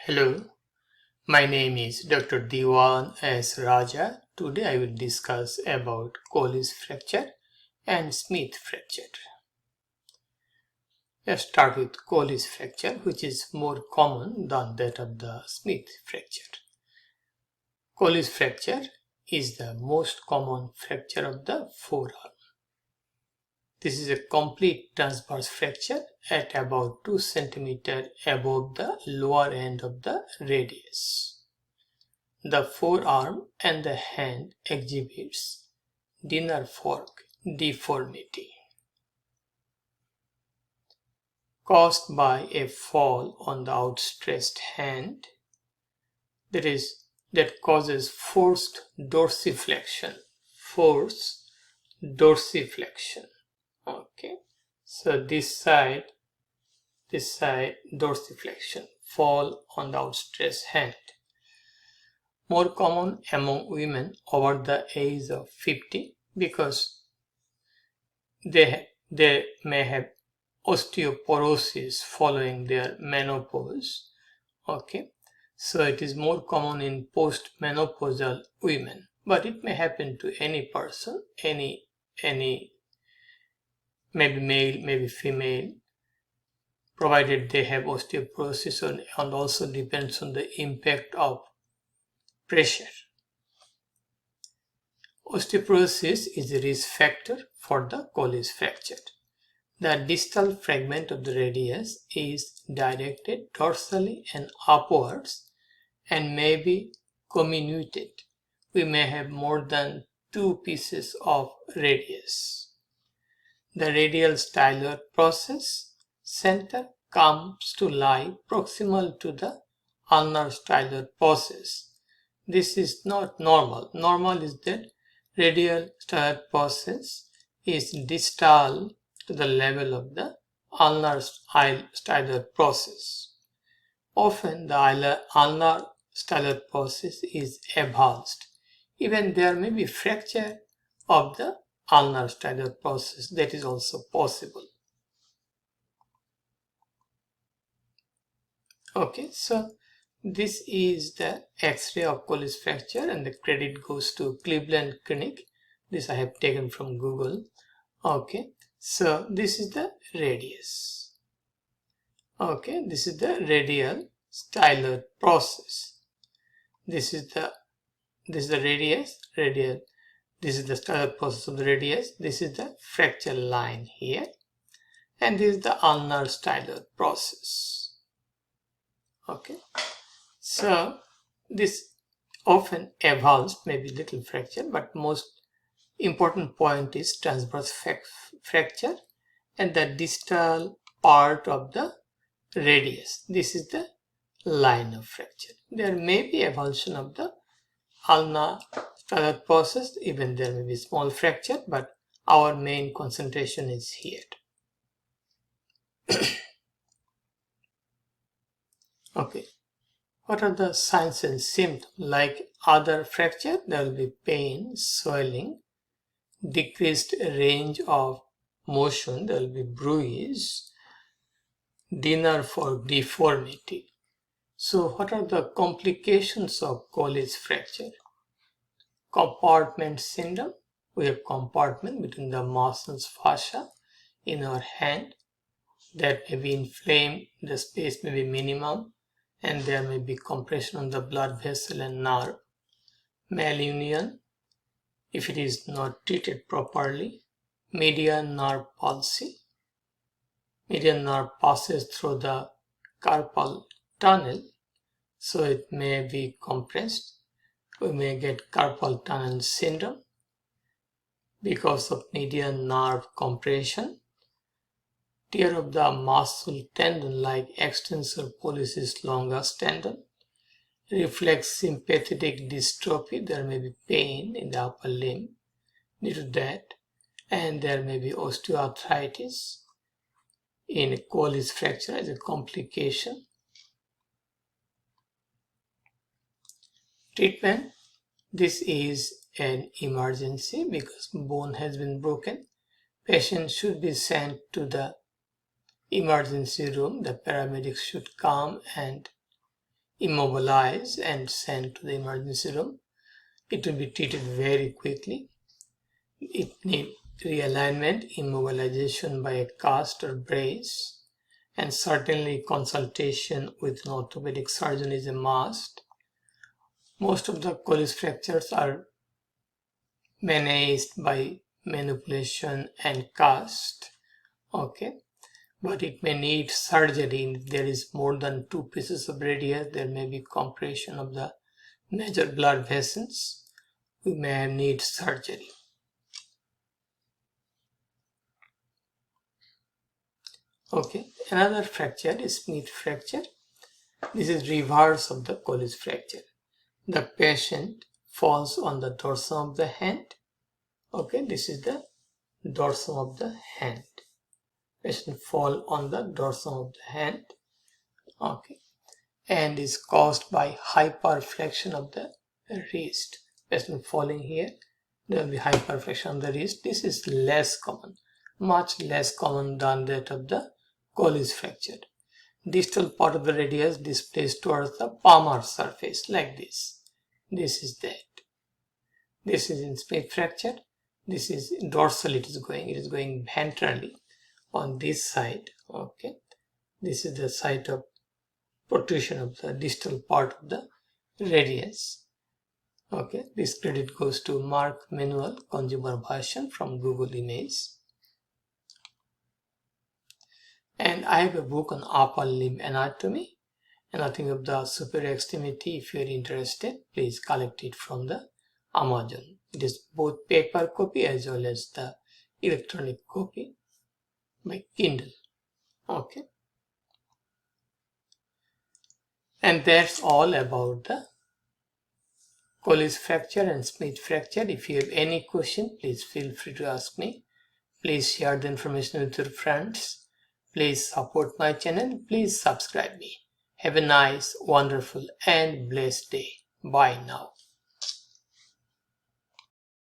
Hello, my name is Dr. Dewan S. Raja. Today I will discuss about Colles fracture and Smith fracture. Let's start with Colles fracture, which is more common than that of the Smith fracture. Colles fracture is the most common fracture of the forearm. This is a complete transverse fracture at about 2 cm above the lower end of the radius. The forearm and the hand exhibits dinner fork deformity caused by a fall on the outstretched hand that causes forced dorsiflexion. Okay, so this side dorsiflexion, fall on the outstretched hand. More common among women over the age of 50 because they may have osteoporosis following their menopause. Okay, so it is more common in postmenopausal women, but it may happen to any person, any maybe male, maybe female, provided they have osteoporosis, and also depends on the impact of pressure. Osteoporosis is a risk factor for the Colles fracture. The distal fragment of the radius is directed dorsally and upwards and may be comminuted. We may have more than 2 pieces of radius. The radial styloid process center comes to lie proximal to the ulnar styloid process. This is not normal. Normal is that radial styloid process is distal to the level of the ulnar styloid process. Often the ulnar styloid process is avulsed. Even there may be fracture of the ulnar styloid process. That is also possible. Okay, so this is the X-ray of Colles fracture, and the credit goes to Cleveland Clinic. This I have taken from Google. Okay, so this is the radius. Okay, this is the radial styloid process. This is the radius, this is the styloid process of the radius. This is the fracture line here, and this is the ulnar styloid process. Okay, so this often avulsed, maybe little fracture, but most important point is transverse fracture and the distal part of the radius. This is the line of fracture. There may be avulsion of the ulnar styloid process, even there may be small fracture, but our main concentration is here. Okay, what are the signs and symptoms? Like other fracture, there will be pain, swelling, decreased range of motion, there will be bruise, dinner fork deformity. So what are the complications of Colles fracture? Compartment syndrome. We have compartment between the muscles fascia in our hand that may be inflamed, the space may be minimum, and there may be compression on the blood vessel and nerve. Malunion, if it is not treated properly. Median nerve palsy. Median nerve passes through the carpal tunnel, so it may be compressed. We may get carpal tunnel syndrome because of median nerve compression. Tear of the muscle tendon like extensor pollicis longus tendon. Reflex sympathetic dystrophy, there may be pain in the upper limb due to that, and there may be osteoarthritis in Colles fracture as a complication. Treatment: this is an emergency because bone has been broken. Patient should be sent to the emergency room. The paramedics should come and immobilized and sent to the emergency room. It will be treated very quickly. It needs realignment, immobilization by a cast or brace, and certainly consultation with an orthopedic surgeon is a must. Most of the Colles fractures are managed by manipulation and cast, okay, but it may need surgery. If there is more than 2 pieces of radius, there may be compression of the major blood vessels. We may need surgery. Okay, another fracture is Smith fracture. This is reverse of the Colles fracture. The patient falls on the dorsum of the hand. Okay, this is the dorsum of the hand. Patient fall on the dorsum of the hand. Okay, and is caused by hyperflexion of the wrist. Patient falling here, there will be hyperflexion of the wrist. This is less common, much less common than that of the Colles fracture. Distal part of the radius displays towards the palmar surface like this. This is that. This is in Smith fracture. This is dorsal. It is going ventrally on this side. Okay, this is the site of protrusion of the distal part of the radius. Okay, this credit goes to Mark Manual consumer version from Google Image. And I have a book on upper limb anatomy, anatomy of the superior extremity. If you are interested, please collect it from the Amazon. It is both paper copy as well as the electronic copy by Kindle. Okay. And that's all about the Colles fracture and Smith fracture. If you have any question, please feel free to ask me. Please share the information with your friends. Please support my channel. Please subscribe me. Have a nice, wonderful and blessed day. Bye now.